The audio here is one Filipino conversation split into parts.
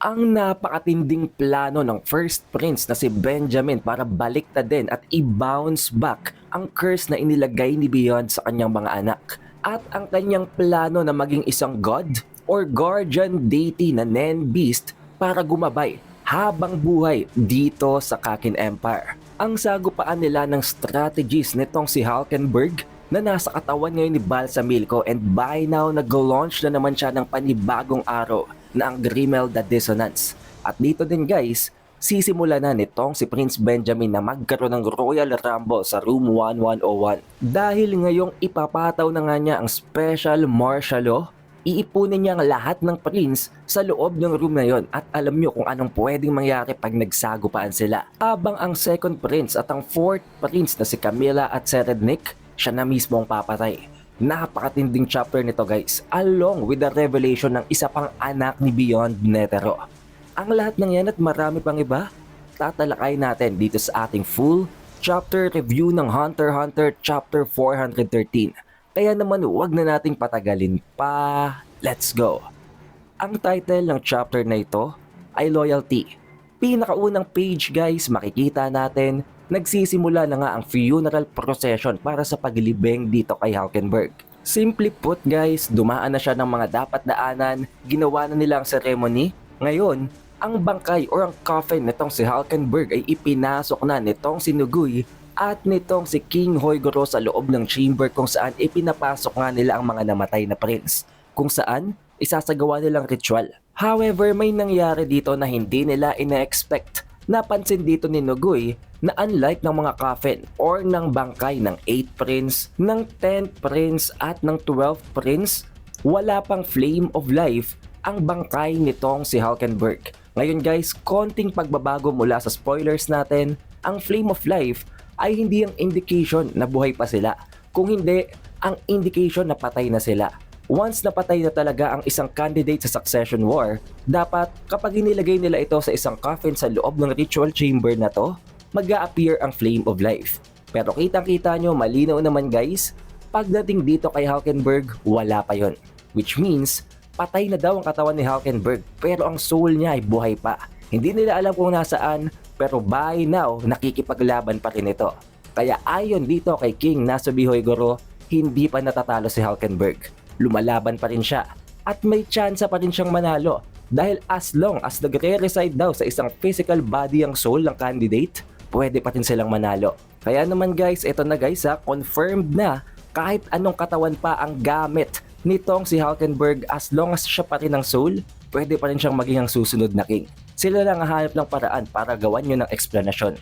Ang napakatinding plano ng First Prince na si Benjamin para baliktadin at i-bounce back ang curse na inilagay ni Beyond sa kanyang mga anak. At ang kanyang plano na maging isang god or guardian deity na Nen Beast para gumabay habang buhay dito sa Kakin Empire. Ang sagupaan nila ng strategies nitong si Hulkenberg na nasa katawan ngayon ni Balsamilko, and by now nag-launch na naman siya ng panibagong araw na ang Grimelda Dissonance. At dito din guys, sisimula na nitong si Prince Benjamin na magkaroon ng Royal Rumble sa Room 1101. Dahil ngayong ipapataw na nga niya ang Special Martial Law, iipunin niya ang lahat ng Prince sa loob ng room na yon, at alam niyo kung anong pwedeng mangyari pag nagsagupaan sila. Habang ang Second Prince at ang Fourth Prince na si Camilla at Serednik, siya na mismo ang papatay. Napakatinding chapter nito guys, along with the revelation ng isa pang anak ni Beyond Netero. Ang lahat ng yan at marami pang iba, tatalakay natin dito sa ating full chapter review ng Hunter x Hunter chapter 413. Kaya naman huwag na nating patagalin pa, let's go! Ang title ng chapter na ito ay Loyalty. Pinakaunang page guys, makikita natin nagsisimula na nga ang funeral procession para sa paglibing dito kay Hulkenberg. Simply put guys, dumaan na siya ng mga dapat daanan, ginawa na nila ang ceremony. Ngayon, ang bangkay or ang coffin nitong si Hulkenberg ay ipinasok na nitong si Nuguy at nitong si King Hoygoro sa loob ng chamber kung saan ipinapasok nga nila ang mga namatay na prince. Kung saan, isasagawa nilang ritual. However, may nangyari dito na hindi nila ina-expect. Napansin dito ni Nuguy na unlike ng mga coffin or ng bangkay ng 8th Prince, ng 10th Prince at ng 12th Prince, wala pang flame of life ang bangkay nitong si Hulkenberg. Ngayon guys, konting pagbabago mula sa spoilers natin, ang flame of life ay hindi ang indication na buhay pa sila, kung hindi ang indication na patay na sila. Once napatay na talaga ang isang candidate sa succession war, dapat kapag inilagay nila ito sa isang coffin sa loob ng ritual chamber na to, mag-a-appear ang flame of life. Pero kitang-kita nyo, malinaw naman guys, pagdating dito kay Hulkenberg, wala pa yon. Which means, patay na daw ang katawan ni Hulkenberg, pero ang soul niya ay buhay pa. Hindi nila alam kung nasaan, pero by now, nakikipaglaban pa rin ito. Kaya ayon dito kay King Nasubi Hoygoro, hindi pa natatalo si Hulkenberg. Lumalaban pa rin siya, at may tsansa pa rin siyang manalo. Dahil as long as nagre-reside daw sa isang physical body ang soul ng candidate, pwede pa rin silang manalo. Kaya naman guys, ito na guys ha, confirmed na kahit anong katawan pa ang gamit nitong si Hulkenberg, as long as siya pa rin ang soul, pwede pa rin siyang maging ang susunod na king. Sila lang hahanap ng paraan para gawan nyo ng explanation.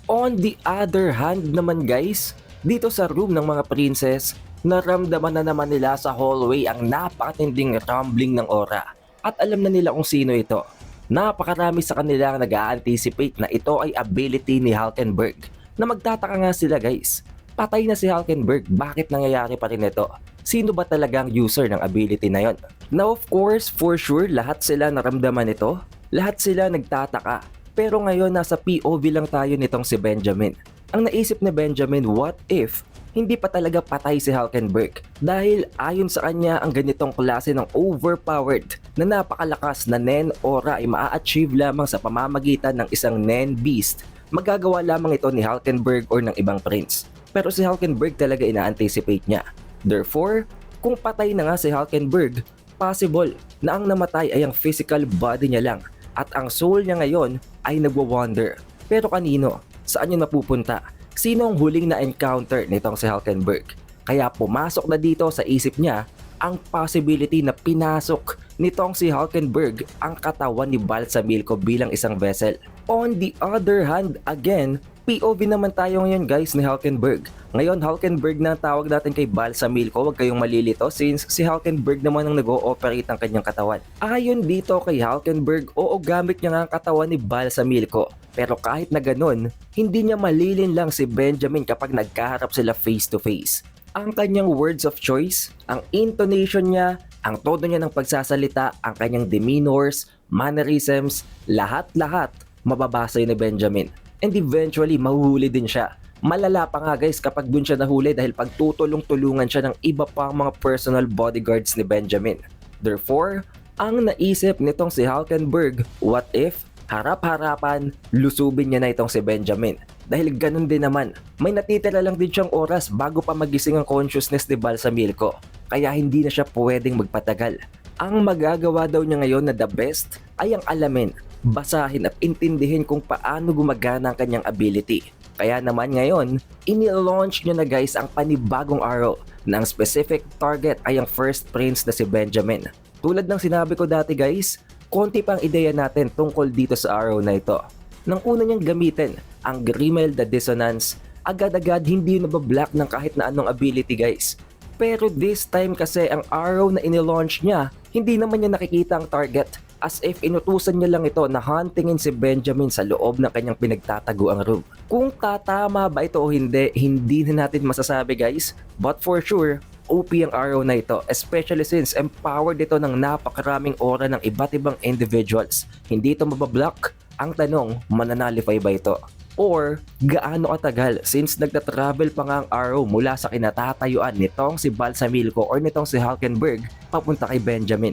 On the other hand naman guys, dito sa room ng mga princess, naramdaman na naman nila sa hallway ang napakatinding rumbling ng aura. At alam na nila kung sino ito. Napakarami sa kanila ang nag-a-anticipate na ito ay ability ni Hulkenberg. Na magtataka nga sila guys. Patay na si Hulkenberg, bakit nangyayari pa rin ito? Sino ba talagang user ng ability na yon? Now of course, for sure, lahat sila naramdaman ito. Lahat sila nagtataka. Pero ngayon nasa POV lang tayo nitong si Benjamin. Ang naisip ni Benjamin, what if hindi pa talaga patay si Hulkenberg? Dahil ayon sa kanya, ang ganitong klase ng overpowered na napakalakas na Nen Aura ay maa-achieve lamang sa pamamagitan ng isang Nen Beast. Magagawa lamang ito ni Hulkenberg or ng ibang prince. Pero si Hulkenberg talaga ina-anticipate niya. Therefore, kung patay na nga si Hulkenberg, possible na ang namatay ay ang physical body niya lang at ang soul niya ngayon ay nagwa-wander. Pero kanino? Saan niya napupunta? Sino ang huling na encounter nitong si Hulkenberg? Kaya pumasok na dito sa isip niya ang possibility na pinasok nitong si Hulkenberg ang katawan ni Balsamilko bilang isang vessel. On the other hand, again, POV naman tayo ngayon guys ni Hulkenberg. Ngayon Hulkenberg na tawag natin kay Balsamilko, huwag kayong malilito since si Hulkenberg naman ang nag-ooperate ng kanyang katawan. Ayon dito kay Hulkenberg, oo gamit niya nga ang katawan ni Balsamilko. Pero kahit na ganun, hindi niya malilin lang si Benjamin kapag nagkaharap sila face to face. Ang kanyang words of choice, ang intonation niya, ang tono niya ng pagsasalita, ang kanyang demeanors, mannerisms, lahat-lahat mababasa ni Benjamin. And eventually, mahuhuli din siya. Malala pa nga guys kapag dun siya nahuli dahil pagtutulong-tulungan siya ng iba pang mga personal bodyguards ni Benjamin. Therefore, Ang naisip nitong si Hulkenberg, what if harap-harapan lusubin niya na itong si Benjamin? Dahil ganun din naman, may natitira lang din siyang oras bago pa magising ang consciousness ni Balsamilko. Kaya hindi na siya pwedeng magpatagal. Ang magagawa daw niya ngayon na the best ay ang alamin, basahin at intindihin kung paano gumagana ang kanyang ability. Kaya naman ngayon, ini-launch niya na guys ang panibagong arrow na ang specific target ay ang first prince na si Benjamin. Tulad ng sinabi ko dati guys, konti pang ideya natin tungkol dito sa arrow na ito. Nang una niyang gamitin ang Grimelda Dissonance, agad-agad hindi nabablock ng kahit na anong ability guys. Pero this time kasi ang arrow na inilaunch niya, hindi naman niya nakikita ang target, as if inutusan niya lang ito na huntingin si Benjamin sa loob ng kanyang pinagtataguang room. Kung tatama ba ito o hindi na natin masasabi guys, but for sure, OP ang arrow na ito, especially since empowered ito ng napakaraming aura ng iba't ibang individuals. Hindi ito mabablock. Ang tanong, mananalify ba ito? Or gaano katagal since nagta-travel pa nga ang arrow mula sa kinatatayuan nitong si Balsamilko or nitong si Hulkenberg papunta kay Benjamin?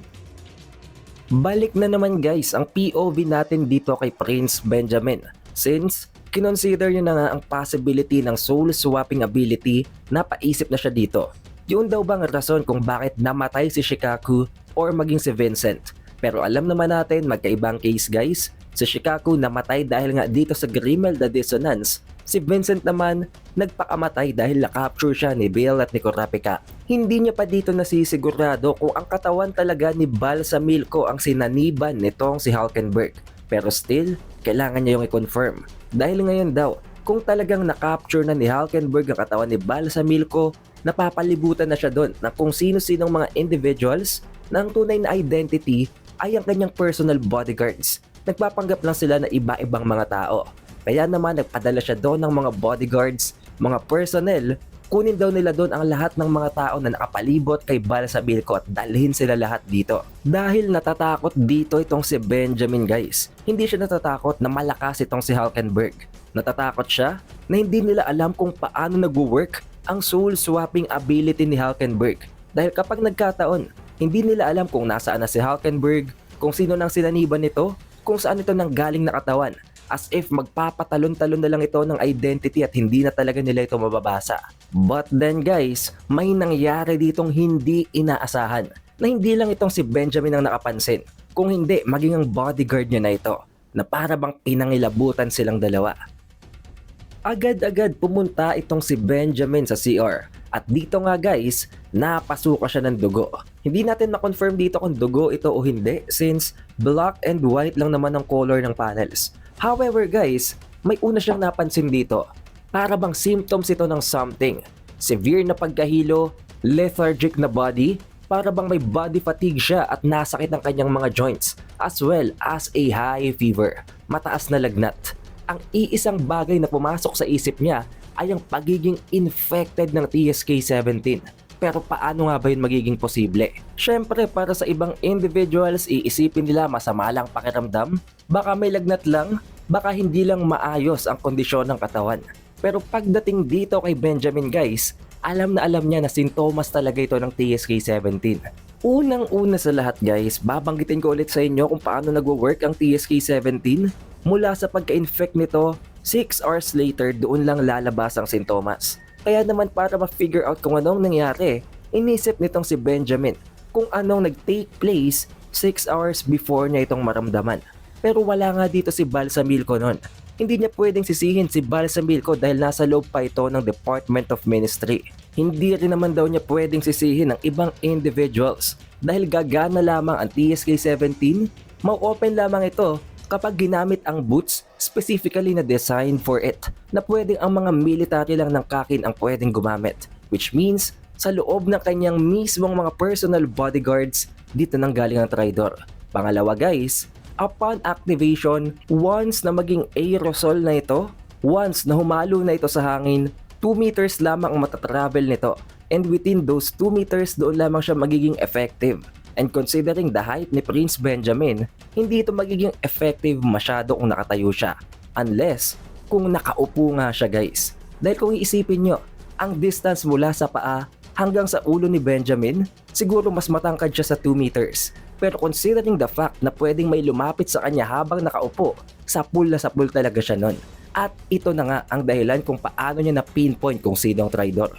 Balik na naman guys ang POV natin dito kay Prince Benjamin, since kinonsider niya na nga ang possibility ng soul swapping ability. Napaisip na siya dito. Yun daw bang rason kung bakit namatay si Shikaku or maging si Vincent? Pero alam naman natin magkaibang case guys. Si Shikaku namatay dahil nga dito sa Grimelda Dissonance. Si Vincent naman nagpakamatay dahil na-capture siya ni Bill at ni Kurapika. Hindi niya pa dito nasisigurado kung ang katawan talaga ni Balsamilko ang sinaniban nitong si Hulkenberg. Pero still, kailangan niya yung i-confirm. Dahil ngayon daw, kung talagang na-capture na ni Hulkenberg ang katawan ni Balsamilko, napapalibutan na siya doon na kung sino-sinong mga individuals na ang tunay na identity ay ang kanyang personal bodyguards. Nagpapanggap lang sila na iba-ibang mga tao. Kaya naman nagpadala siya doon ng mga bodyguards, mga personnel. Kunin daw nila doon ang lahat ng mga tao na nakapalibot kay Balsamilko at dalhin sila lahat dito. Dahil natatakot dito itong si Benjamin guys. Hindi siya natatakot na malakas itong si Hulkenberg. Natatakot siya na hindi nila alam kung paano nag-work ang soul swapping ability ni Hulkenberg. Dahil kapag nagkataon, hindi nila alam kung nasaan na si Hulkenberg, kung sino nang sinaniban nito, kung saan ito nang galing na katawan, as if magpapatalon-talon na lang ito ng identity at hindi na talaga nila ito mababasa. But then guys, may nangyari ditong hindi inaasahan, na hindi lang itong si Benjamin ang nakapansin, kung hindi maging ang bodyguard niya na ito, na para bang pinangilabutan silang dalawa. Agad-agad pumunta itong si Benjamin sa CR. At dito nga guys, napasuka siya ng dugo. Hindi natin na-confirm dito kung dugo ito o hindi since black and white lang naman ang color ng panels. However guys, may una siyang napansin dito. Para bang symptoms ito ng something. Severe na pagkahilo, lethargic na body, para bang may body fatigue siya at nasakit ang kanyang mga joints, as well as a high fever, mataas na lagnat. Ang iisang bagay na pumasok sa isip niya ay ang pagiging infected ng TSK-17. Pero paano nga ba yun magiging posible? Syempre para sa ibang individuals, iisipin nila masama lang pakiramdam, baka may lagnat lang, baka hindi lang maayos ang kondisyon ng katawan. Pero pagdating dito kay Benjamin guys, alam na alam niya na sintomas talaga ito ng TSK-17. Unang-una sa lahat guys, babanggitin ko ulit sa inyo kung paano nagwo-work ang TSK-17. Mula sa pagka-infect nito, 6 hours later doon lang lalabas ang sintomas. Kaya naman para ma-figure out kung anong nangyari, inisip nitong si Benjamin kung anong nag-take place 6 hours before niya itong maramdaman. Pero wala nga dito si Balsamilko noon. Hindi niya pwedeng sisihin si Balsamilko dahil nasa loob pa ito ng Department of Ministry. Hindi rin naman daw niya pwedeng sisihin ng ibang individuals dahil gagana lamang ang TSK-17, mau-open lamang ito kapag ginamit ang boots specifically na design for it, na pwedeng ang mga military lang ng Kakin ang pwedeng gumamit, which means sa loob ng kanyang mismong mga personal bodyguards, dito nang galing ang Tridor. Pangalawa guys, upon activation, once na maging aerosol na ito, once na humalo na ito sa hangin, 2 meters lamang ang matatravel nito, and within those 2 meters doon lamang siya magiging effective. And considering the height ni Prince Benjamin, hindi ito magiging effective masyado kung nakatayo siya. Unless kung nakaupo nga siya guys. Dahil kung iisipin nyo, ang distance mula sa paa hanggang sa ulo ni Benjamin, siguro mas matangkad siya sa 2 meters. Pero considering the fact na pwedeng may lumapit sa kanya habang nakaupo, sapul na sapul talaga siya nun. At ito na nga ang dahilan kung paano niya na-pinpoint kung sino ang traitor.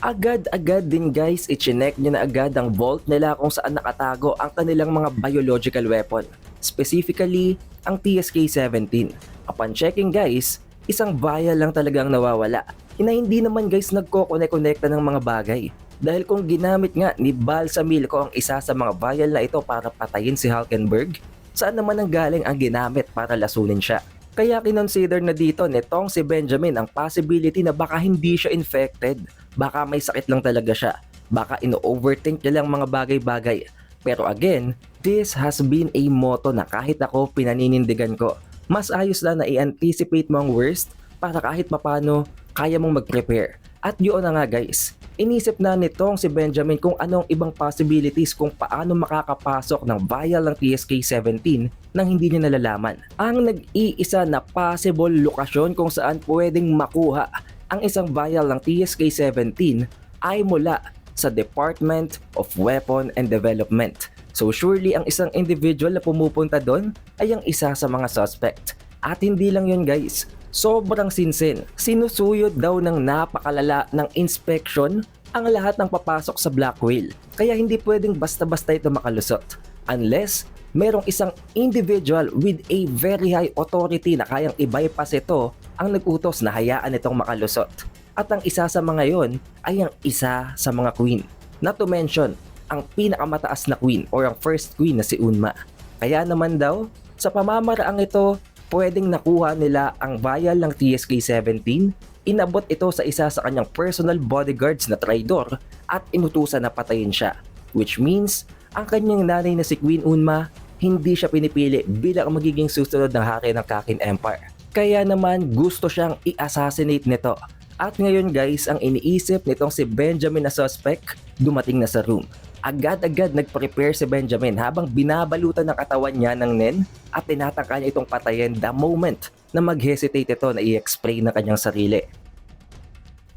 Agad-agad din guys, ichinek niya na agad ang vault nila kung saan nakatago ang kanilang mga biological weapon. Specifically, ang TSK-17. Upon checking guys, isang vial lang talagang nawawala. Na hindi naman guys nagko-connect-connecta ng mga bagay. Dahil kung ginamit nga ni Balsamilco ang isa sa mga vial na ito para patayin si Hulkenberg, saan naman ang galing ang ginamit para lasunin siya? Kaya kinonsider na dito nitong si Benjamin ang possibility na baka hindi siya infected. Baka may sakit lang talaga siya. Baka ino-overthink niya lang mga bagay-bagay. Pero again, this has been a motto na kahit ako pinaninindigan ko. Mas ayos lang na i-anticipate mo ang worst para kahit mapano kaya mong mag-prepare. At yun na nga guys, inisip na nitong si Benjamin kung anong ibang possibilities kung paano makakapasok ng vial ng TSK-17 nang hindi niya nalalaman. Ang nag-iisa na possible lokasyon kung saan pwedeng makuha ang isang vial ng TSK-17 ay mula sa Department of Weapon and Development. So surely ang isang individual na pumupunta doon ay ang isa sa mga suspect. At hindi lang yun guys, sobrang sinsin. Sinusuyod daw ng napakalala ng inspection ang lahat ng papasok sa Black Whale. Kaya hindi pwedeng basta-basta ito makalusot. Unless merong isang individual with a very high authority na kayang i-bypass ito ang nag-utos na hayaan itong makalusot. At ang isa sa mga yon ay ang isa sa mga queen. Not to mention, ang pinakamataas na queen or ang first queen na si Unma. Kaya naman daw, sa pamamaraang ito, pwedeng nakuha nila ang vial ng TSK-17, inabot ito sa isa sa kanyang personal bodyguards na traidor at inutusan na patayin siya. Which means, ang kanyang nanay na si Queen Unma, hindi siya pinipili bilang magiging susunod na hari ng Kakin Empire. Kaya naman gusto siyang i-assassinate nito. At ngayon guys, ang iniisip nitong si Benjamin na suspect, dumating na sa room. Agad-agad nag-prepare si Benjamin habang binabalutan ng katawan niya ng Nen at tinatangka niya itong patayin the moment na mag-hesitate ito na i-explain ng kanyang sarili.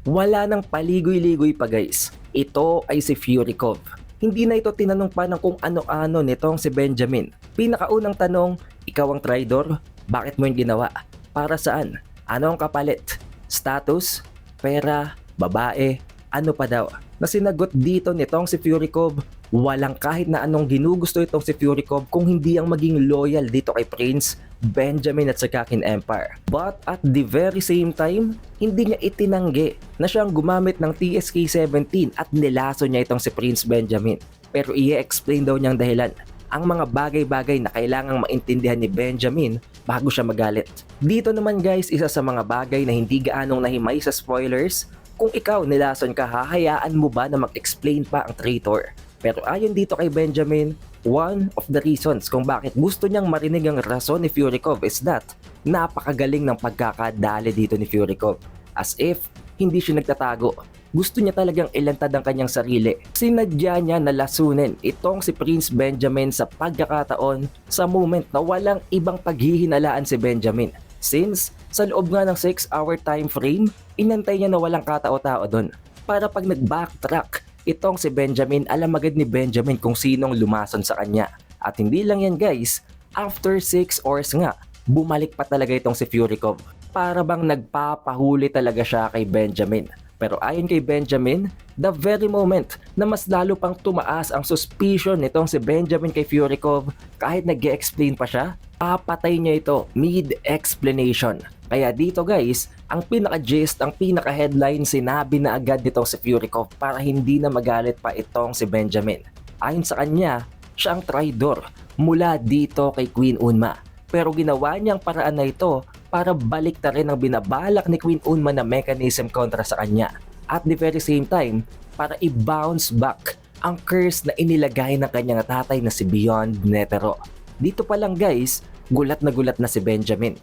Wala nang paligoy-ligoy pa guys. Ito ay si Fury Cove. Hindi na ito tinanong pa ng kung ano-ano nitong si Benjamin. Pinakaunang tanong, ikaw ang traitor? Bakit mo yung ginawa? Para saan? Ano ang kapalit? Status? Pera? Babae? Ano pa daw? Na sinagot dito nitong si Fury Cove, walang kahit na anong ginugusto itong si Fury Cove kung hindi ang maging loyal dito kay Prince Benjamin at sa Kakin Empire. But at the very same time, hindi niya itinanggi na siyang gumamit ng TSK-17 at nilaso niya itong si Prince Benjamin. Pero i-explain daw niyang dahilan ang mga bagay-bagay na kailangang maintindihan ni Benjamin bago siya magalit. Dito naman guys, isa sa mga bagay na hindi gaanong nahimay sa spoilers, kung ikaw nilason ka, hahayaan mo ba na mag-explain pa ang traitor? Pero ayon dito kay Benjamin, one of the reasons kung bakit gusto niyang marinig ang rason ni Fury Cove is that napakagaling ng pagkakadali dito ni Fury Cove. As if hindi siya nagtatago. Gusto niya talagang ilantad ang kanyang sarili. Sinadya niya na lasunin itong si Prince Benjamin sa pagkakataon sa moment na walang ibang paghihinalaan si Benjamin. Since sa loob nga ng 6-hour time frame, inantay niya na walang katao-tao doon. Para pag nag-backtrack, itong si Benjamin, alam agad ni Benjamin kung sinong lumason sa kanya. At hindi lang yan guys, after 6 hours nga, bumalik pa talaga itong si Fury Cove. Para bang nagpapahuli talaga siya kay Benjamin. Pero ayon kay Benjamin, the very moment na mas lalo pang tumaas ang suspicion nitong si Benjamin kay Fury Cove, kahit nag-explain pa siya, papatay niya ito mid-explanation. Kaya dito guys, ang pinaka-gist, ang pinaka-headline, sinabi na agad nitong si Fury Cove para hindi na magalit pa itong si Benjamin. Ayon sa kanya, siya ang traidor mula dito kay Queen Unma. Pero ginawa niyang paraan na ito para balik na rin ang binabalak ni Queen Unma na mechanism kontra sa kanya. At the very same time, para i-bounce back ang curse na inilagay ng kanyang tatay na si Beyond Netero. Dito pa lang guys, gulat na si Benjamin.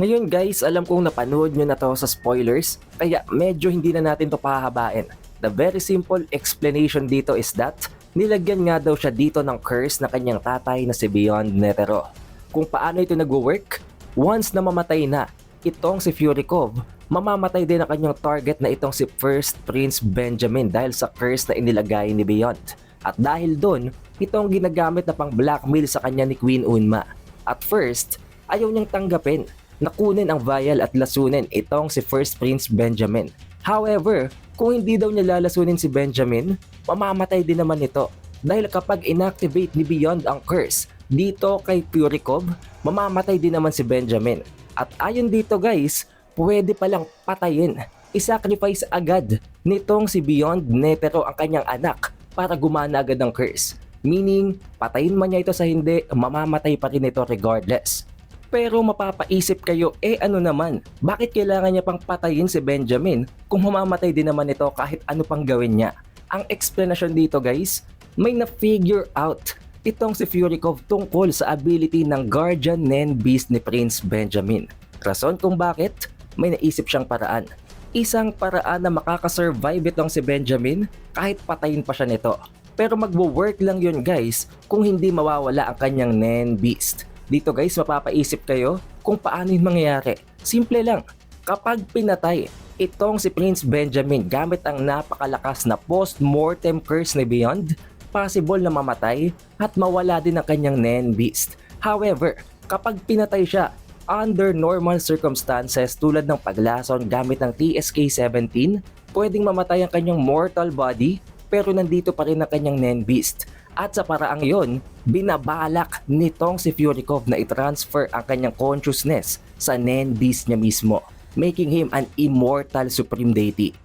Ngayon guys, alam kong napanood nyo na to sa spoilers, kaya medyo hindi na natin to pahabain. The very simple explanation dito is that nilagyan nga daw siya dito ng curse na kanyang tatay na si Beyond Netero. Kung paano ito nagwo-work, once na mamatay na itong si Fury Cove, mamamatay din ang kanyang target na itong si First Prince Benjamin dahil sa curse na inilagay ni Beyond. At dahil doon, ito ang ginagamit na pang blackmail sa kanya ni Queen Unma. At first, ayaw niyang tanggapin na kunin ang vial at lasunin itong si First Prince Benjamin. However, kung hindi daw niya lalasunin si Benjamin, mamamatay din naman ito. Dahil kapag inactivate ni Beyond ang curse dito kay Purikov, mamamatay din naman si Benjamin. At ayon dito guys, pwede palang patayin, isacrifice agad nitong si Beyond Netero ang kanyang anak para gumana agad ang curse. Meaning, patayin man niya ito sa hindi, mamamatay pa rin ito regardless. Pero mapapaisip kayo, ano naman, bakit kailangan niya pang patayin si Benjamin kung mamamatay din naman ito kahit ano pang gawin niya? Ang explanation dito guys, may na-figure out itong si Purikov tungkol sa ability ng Guardian Nen Beast ni Prince Benjamin. Rason kung bakit, may naisip siyang paraan. Isang paraan na makakasurvive itong si Benjamin kahit patayin pa siya nito. Pero magwo-work lang yun guys kung hindi mawawala ang kanyang Nen Beast. Dito guys, mapapaisip kayo kung paano yung mangyayari. Simple lang, kapag pinatay itong si Prince Benjamin gamit ang napakalakas na post-mortem curse ni Beyond, possible na mamatay at mawala din ang kanyang Nen Beast. However, kapag pinatay siya under normal circumstances tulad ng paglason gamit ng TSK-17, pwedeng mamatay ang kanyang mortal body pero nandito pa rin ang kanyang Nen Beast. At sa paraang yon, binabalak nitong si Purikov na i-transfer ang kanyang consciousness sa Nen Beast niya mismo, making him an immortal supreme deity.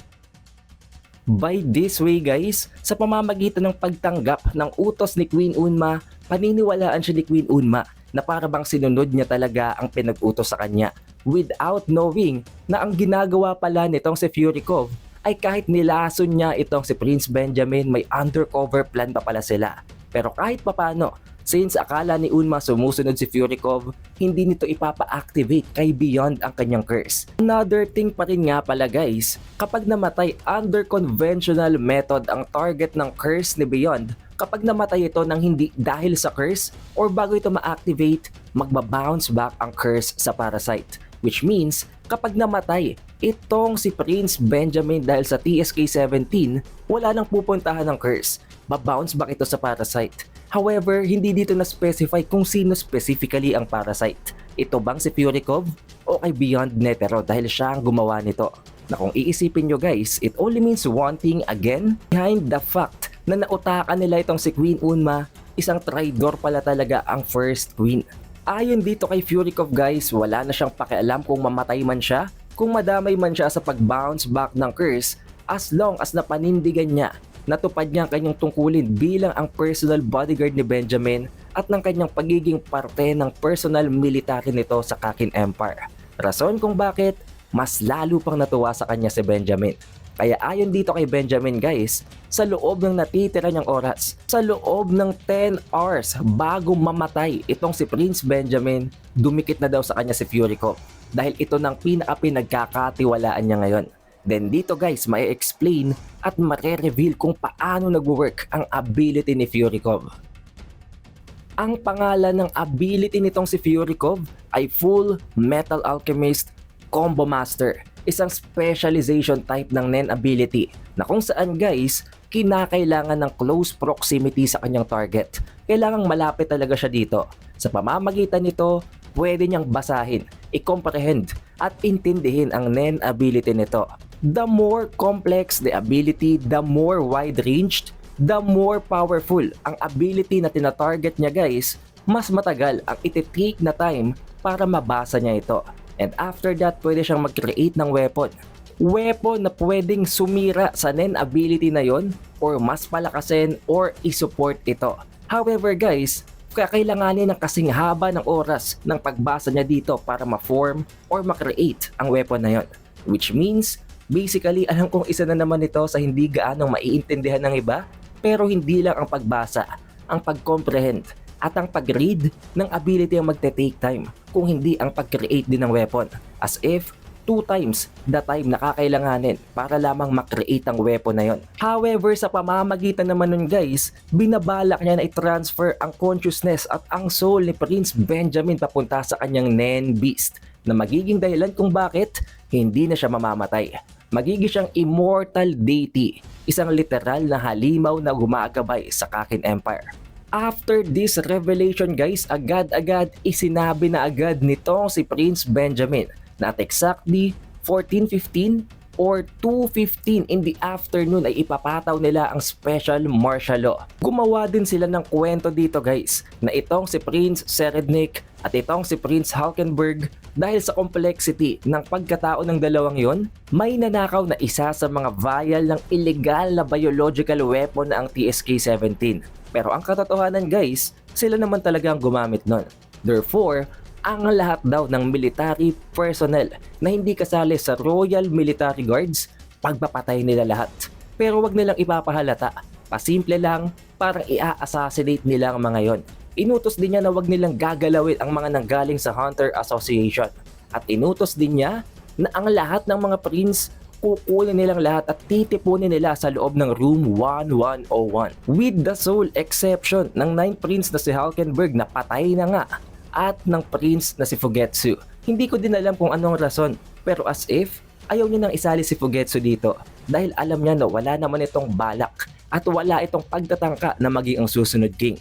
By this way guys, sa pamamagitan ng pagtanggap ng utos ni Queen Unma, paniniwalaan siya ni Queen Unma na para bang sinunod niya talaga ang pinag-utos sa kanya without knowing na ang ginagawa pala nitong si Purikov ay kahit nilason niya itong si Prince Benjamin, may undercover plan pa pala sila. Pero kahit papano, since akala ni Unma sumusunod si Purikov, hindi nito ipapa-activate kay Beyond ang kanyang curse. Another thing pa rin nga pala guys, kapag namatay under conventional method ang target ng curse ni Beyond, kapag namatay ito ng hindi dahil sa curse or bago ito ma-activate, magbabounce back ang curse sa parasite. Which means, kapag namatay itong si Prince Benjamin dahil sa TSK-17, wala nang pupuntahan ng curse. Babounce back ito sa parasite. However, hindi dito na-specify kung sino specifically ang parasite. Ito bang si Purikov o kay Beyond Netero dahil siya ang gumawa nito? Na kung iisipin nyo guys, it only means one thing again behind the fact na nautakan nila itong si Queen Unma, isang traitor pala talaga ang First Queen. Ayon dito kay Purikov guys, wala na siyang pakialam kung mamatay man siya, kung madamay man siya sa pag-bounce back ng curse, as long as napanindigan niya, natupad niya ang kanyang tungkulin bilang ang personal bodyguard ni Benjamin at ng kanyang pagiging parte ng personal military nito sa Kakin Empire. Rason kung bakit, mas lalo pang natuwa sa kanya si Benjamin. Kaya ayon dito kay Benjamin guys, sa loob ng natitira niyang oras, sa loob ng 10 hours bago mamatay itong si Prince Benjamin, dumikit na daw sa kanya si Purikov dahil ito nang pinaka-pinagkakatiwalaan niya ngayon. Then dito guys, may explain at mare-reveal kung paano nag-work ang ability ni Purikov. Ang pangalan ng ability nitong si Purikov ay Full Metal Alchemist Combo Master. Isang specialization type ng Nen ability na kung saan guys, kinakailangan ng close proximity sa kanyang target. Kailangang malapit talaga siya dito. Sa pamamagitan nito, pwede niyang basahin, i-comprehend at intindihin ang Nen ability nito. The more complex the ability, the more wide-ranged, the more powerful ang ability na tina-target niya guys, mas matagal ang iti-take na time para mabasa niya ito. And after that, pwede siyang mag-create ng weapon. Weapon na pwedeng sumira sa Nen ability na yon or mas palakasin or i-support ito. However guys, kakailanganin ng kasing haba ng oras ng pagbasa niya dito para ma-form or ma-create ang weapon na yon. Which means, basically alam kong isa na naman ito sa hindi gaanong maiintindihan ng iba, pero hindi lang ang pagbasa, ang pag-comprehend at ang pag-read ng ability ang magte-take time kung hindi ang pag-create din ng weapon. As if 2 times the time na kakailanganin para lamang makreate ang weapon na yon. However, sa pamamagitan naman nun guys, binabalak niya na i-transfer ang consciousness at ang soul ni Prince Benjamin papunta sa kanyang Nen Beast na magiging dahilan kung bakit hindi na siya mamamatay. magiging siyang immortal deity, isang literal na halimaw na gumagabay sa Kakin Empire. After this revelation guys, agad-agad isinabi na agad nitong si Prince Benjamin na at exactly 14:15 or 2:15 in the afternoon ay ipapataw nila ang special martial law. Gumawa din sila ng kwento dito guys na itong si Prince Serednik at itong si Prince Hulkenberg dahil sa complexity ng pagkatao ng dalawang yon, may nanakaw na isa sa mga vial ng illegal na biological weapon na ang TSK-17. Pero ang katotohanan guys, sila naman talaga ang gumamit nun. Therefore, ang lahat daw ng military personnel na hindi kasali sa Royal Military Guards, pagpapatay nila lahat. Pero wag nilang ipapahalata, pasimple lang parang i-assassinate nila ang mga yon. Inutos din niya na wag nilang gagalawin ang mga nanggaling sa Hunter Association. At inutos din niya na ang lahat ng mga prince kukunin nilang lahat at titipunin nila sa loob ng room 1101. With the sole exception ng 9th prince na si Hulkenberg na patay na nga at ng prince na si Fugetsu. Hindi ko din alam kung anong rason, pero as if ayaw niya nang isali si Fugetsu dito dahil alam niya na wala naman itong balak at wala itong pagtatangka na maging ang susunod king.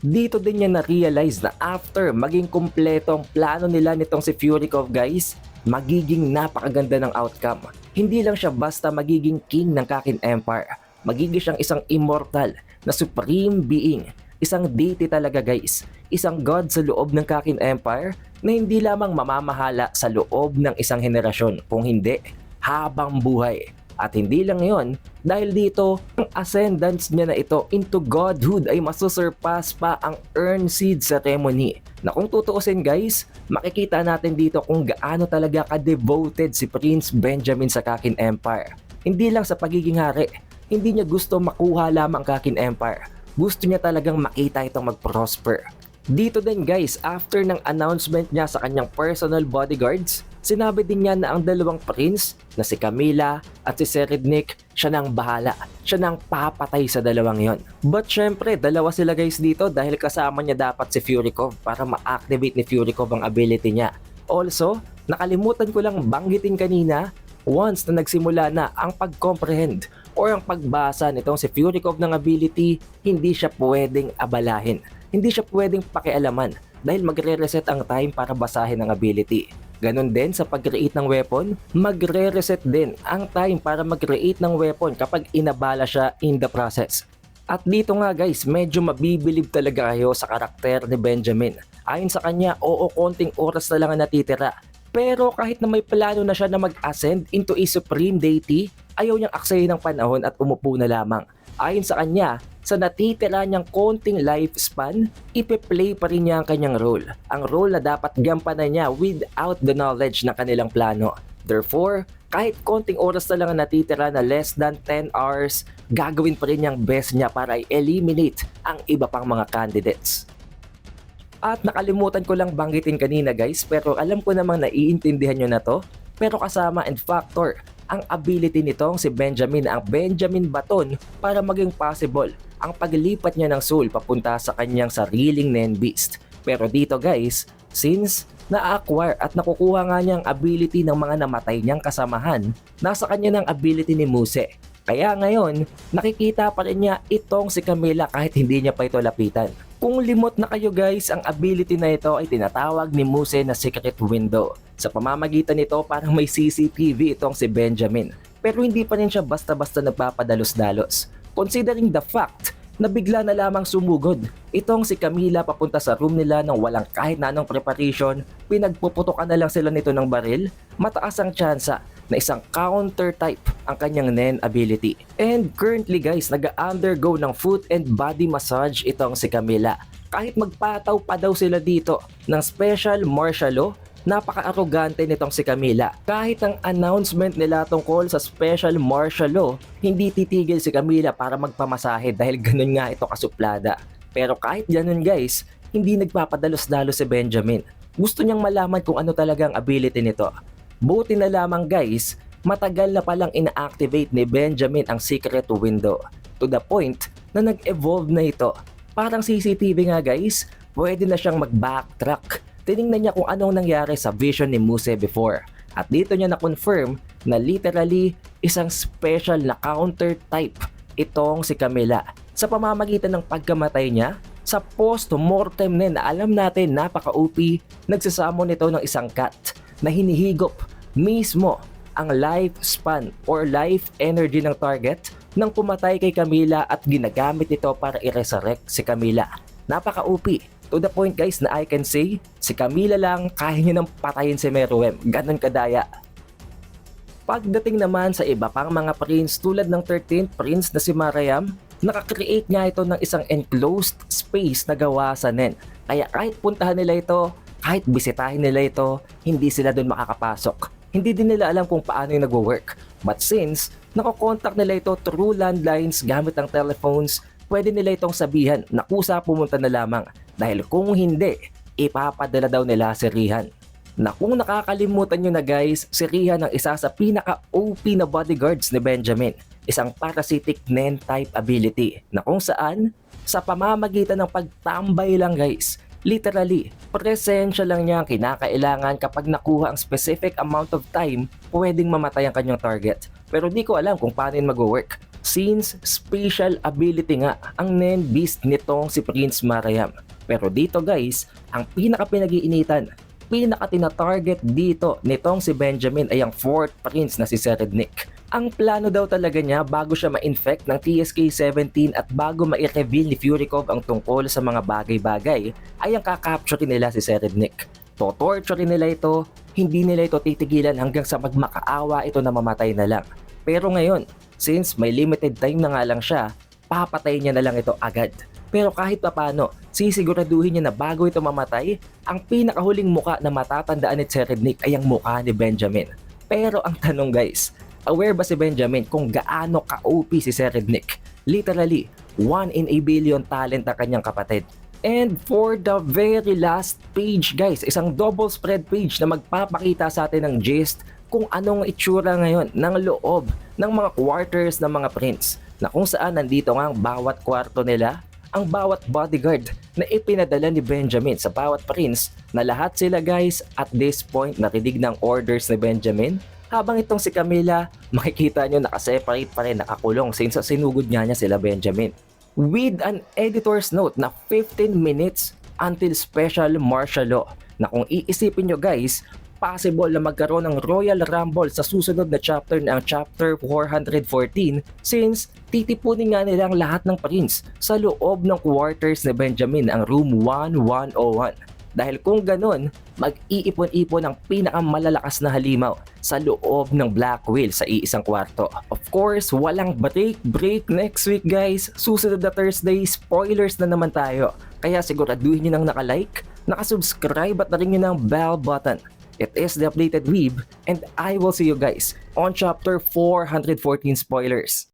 Dito din niya na-realize na after maging kumpleto ang plano nila nitong si Furikov guys, magiging napakaganda ng outcome. Hindi lang siya basta magiging king ng Kakin Empire, magiging siyang isang immortal na supreme being. Isang deity talaga guys, isang god sa loob ng Kakin Empire na hindi lamang mamamahala sa loob ng isang henerasyon, kung hindi, habang buhay. At hindi lang yon, dahil dito, ang ascendance niya na ito into godhood ay masusurpass pa ang Urn Seed Ceremony. Na kung tutuusin guys, makikita natin dito kung gaano talaga ka-devoted si Prince Benjamin sa Kakin Empire. Hindi lang sa pagiging hari, hindi niya gusto makuha lamang Kakin Empire. Gusto niya talagang makita itong mag-prosper. Dito din guys, after ng announcement niya sa kanyang personal bodyguards, sinabi din niya na ang dalawang prince na si Camilla at si Serednik, siya nang bahala. Siya nang papatay sa dalawang yon. But syempre, dalawa sila guys dito dahil kasama niya dapat si Furikov para ma-activate ni Furikov ang ability niya. Also, nakalimutan ko lang banggitin kanina, once na nagsimula na ang pag-comprehend or ang pagbasa nitong si Furikov ng ability, hindi siya pwedeng abalahin. Hindi siya pwedeng pakialaman dahil magre-reset ang time para basahin ang ability. Ganon din sa pag-create ng weapon, magre-reset din ang time para mag-create ng weapon kapag inabala siya in the process. At dito nga guys, medyo mabibilib talaga kayo sa karakter ni Benjamin. Ayon sa kanya, oo, konting oras na lang ang natitira. Pero kahit na may plano na siya na mag-ascend into a supreme deity, ayaw niyang aksayin ng panahon at umupo na lamang. Ayon sa kanya, sa natitira niyang konting lifespan, ipe-play pa rin niya ang kanyang role. Ang role na dapat gampanan niya without the knowledge ng kanilang plano. Therefore, kahit konting oras na lang ang natitira na less than 10 hours, gagawin pa rin niyang best niya para i-eliminate ang iba pang mga candidates. At nakalimutan ko lang banggitin kanina guys, pero alam ko namang naiintindihan nyo na to. Pero kasama and factor ang ability nitong si Benjamin, ang Benjamin Baton, para maging possible ang paglipat niya ng soul papunta sa kanyang sariling Nen Beast. Pero dito guys, since na-acquire at nakukuha nga niya ang ability ng mga namatay niyang kasamahan, nasa kanya ng ability ni Muse. Kaya ngayon, nakikita pa rin niya itong si Camilla kahit hindi niya pa ito lapitan. Kung limot na kayo guys, ang ability na ito ay tinatawag ni Muse na Secret Window. Sa pamamagitan nito parang may CCTV itong si Benjamin. Pero hindi pa rin siya basta-basta nagpapadalos-dalos. Considering the fact na bigla na lamang sumugod itong si Camilla papunta sa room nila nang walang kahit na anong preparation, pinagpuputokan na lang sila nito ng baril, mataas ang tsansa na isang counter type ang kanyang Nen ability. And currently guys, nag-undergo ng foot and body massage itong si Camilla. Kahit magpataw pa daw sila dito ng special martial law, napaka-arrogante nitong si Camilla. Kahit ang announcement nila tungkol sa special martial law, hindi titigil si Camilla para magpamasahe dahil ganun nga ito kasuplada. Pero kahit ganun guys, hindi nagpapadalos-dalos si Benjamin. Gusto niyang malaman kung ano talaga ang ability nito. Buti na lamang guys, matagal na palang ina-activate ni Benjamin ang secret window. To the point na nag-evolve na ito. Parang CCTV nga guys, pwede na siyang mag-backtrack. Tinignan niya kung anong nangyari sa vision ni Muse before. At dito niya na-confirm na literally isang special na counter type itong si Camila. Sa pamamagitan ng pagkamatay niya, sa post-mortem na alam natin napaka-OP, nagsasamo nito ng isang cat na hinihigop mismo ang lifespan or life energy ng target nang pumatay kay Camila at ginagamit ito para i-resurrect si Camila. Napaka-OP. To the point guys na I can say, si Camila lang kaya niya nang patayin si Meruem. Ganon kadaya. Pagdating naman sa iba pang mga prince tulad ng 13th prince na si Mariam, nakakreate niya ito ng isang enclosed space na gawa sa Nen. Kaya kahit puntahan nila ito, kahit bisitahin nila ito, hindi sila doon makakapasok. Hindi din nila alam kung paano yung nagwo-work. But since nakokontak nila ito through landlines gamit ang telephones, pwede nila itong sabihan na kusa pumunta na lamang. Dahil kung hindi, ipapadala daw nila si Rihan. Na kung nakakalimutan nyo na guys, si Rihan ang isa sa pinaka-OP na bodyguards ni Benjamin. Isang parasitic Nen type ability na kung saan, sa pamamagitan ng pagtambay lang guys, literally, presensya lang niya ang kinakailangan kapag nakuha ang specific amount of time, pwedeng mamatay ang kanyang target. Pero di ko alam kung paano yun mag-work. Since special ability nga ang Nen Beast nitong si Prince Mariam. Pero dito guys, ang pinaka-pinag-iinitan, pinaka-tina-target dito nitong si Benjamin ay ang 4th Prince na si Serednik. Ang plano daw talaga niya bago siya ma-infect ng TSK-17 at bago ma-reveal ni Furikov ang tungkol sa mga bagay-bagay ay ang kakapture nila si Serednik. To-torture nila ito, hindi nila ito titigilan hanggang sa magmakaawa ito na mamatay na lang. Pero ngayon, since may limited time na nga lang siya, papatay niya na lang ito agad. Pero kahit papano, sisiguraduhin niya na bago ito mamatay, ang pinakahuling muka na matatandaan ni Serednik ay ang muka ni Benjamin. Pero ang tanong guys, aware ba si Benjamin kung gaano ka-OP si Serednik? Literally, 1 in a billion talent ang kanyang kapatid. And for the very last page guys, isang double spread page na magpapakita sa atin ng gist kung anong itsura ngayon ng loob ng mga quarters ng mga prince. Na kung saan nandito nga ang bawat kwarto nila, ang bawat bodyguard na ipinadala ni Benjamin sa bawat prince na lahat sila guys at this point narinig ng orders ni Benjamin. Habang itong si Camila, makikita nyo nakaseparate pa rin, nakakulong since sinugod niya sila Benjamin. With an editor's note na 15 minutes until special martial law na kung iisipin nyo guys, possible na magkaroon ng Royal Rumble sa susunod na chapter na ang chapter 414 since titipunin nga nila ang lahat ng prince sa loob ng quarters ni Benjamin ang room 1101. Dahil kung ganun, mag-iipon-ipon ang pinakamalalakas na halimaw sa loob ng Black Whale sa iisang kwarto. Of course, walang break next week guys. Susunod na Thursday, spoilers na naman tayo. Kaya siguraduhin nyo nang nakalike, nakasubscribe at na-ring nyo ng bell button. It is the Updated Weeb and I will see you guys on chapter 414 spoilers.